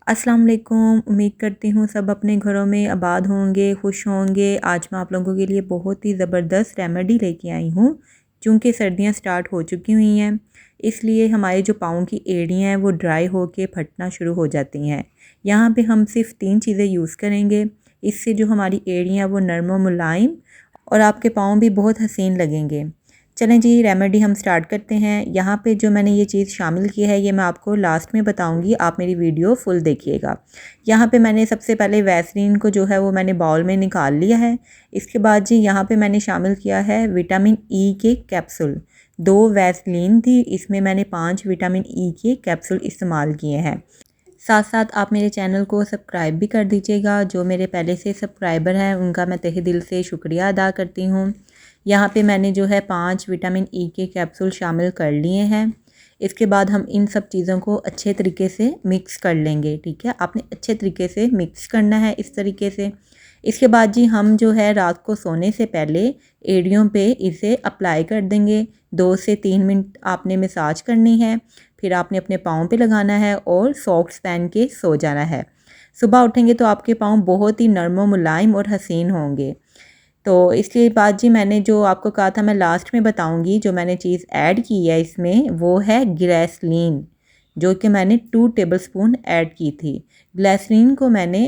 अस्सलाम वालेकुम। उम्मीद करती हूँ सब अपने घरों में आबाद होंगे, खुश होंगे। आज मैं आप लोगों के लिए बहुत ही ज़बरदस्त रेमेडी लेके आई हूँ। चूँकि सर्दियाँ स्टार्ट हो चुकी हुई हैं, इसलिए हमारे जो पाँव की एड़ियाँ हैं वो ड्राई होके फटना शुरू हो जाती हैं। यहाँ पे हम सिर्फ 3 चीज़ें यूज़ करेंगे। इससे जो हमारी एड़ियाँ वो नरम व मुलायम और आपके पाँव भी बहुत हसीन लगेंगे। चलें जी, रेमेडी हम स्टार्ट करते हैं। यहाँ पे जो मैंने ये चीज़ शामिल की है ये मैं आपको लास्ट में बताऊंगी, आप मेरी वीडियो फुल देखिएगा। यहाँ पे मैंने सबसे पहले वैसलीन को जो है वो मैंने बाउल में निकाल लिया है। इसके बाद जी यहाँ पे मैंने शामिल किया है विटामिन ई के कैप्सूल। 2 वैसलीन थी, इसमें मैंने 5 विटामिन ई के कैप्सूल इस्तेमाल किए हैं। साथ साथ आप मेरे चैनल को सब्सक्राइब भी कर दीजिएगा। जो मेरे पहले से सब्सक्राइबर हैं उनका मैं तहे दिल से शुक्रिया अदा करती हूँ। यहाँ पे मैंने जो है 5 विटामिन ई के कैप्सूल शामिल कर लिए हैं। इसके बाद हम इन सब चीज़ों को अच्छे तरीके से मिक्स कर लेंगे। ठीक है, आपने अच्छे तरीके से मिक्स करना है इस तरीके से। इसके बाद जी हम जो है रात को सोने से पहले एड़ियों पे इसे अप्लाई कर देंगे। 2 से 3 मिनट आपने मसाज करनी है, फिर आपने अपने पाँव पे लगाना है और सॉक्स पहन के सो जाना है। सुबह उठेंगे तो आपके पाँव बहुत ही नरम व मुलायम और हसीन होंगे। तो इसके बाद जी मैंने जो आपको कहा था मैं लास्ट में बताऊंगी, जो मैंने चीज़ ऐड की है इसमें वो है ग्लिसरीन, जो कि मैंने 2 टेबलस्पून ऐड की थी। ग्लिसरीन को मैंने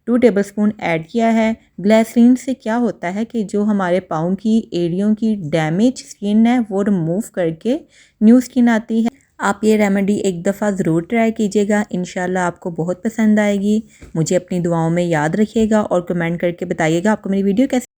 2 टेबलस्पून ऐड किया है। ग्लिसरीन से क्या होता है कि जो हमारे पाँव की एड़ियों की डैमेज स्किन है वो रिमूव करके न्यू स्किन आती है। आप ये रेमेडी एक दफ़ा ज़रूर ट्राई कीजिएगा, इंशाल्लाह आपको बहुत पसंद आएगी। मुझे अपनी दुआओं में याद रखिएगा और कमेंट करके बताइएगा आपको मेरी वीडियो कैसी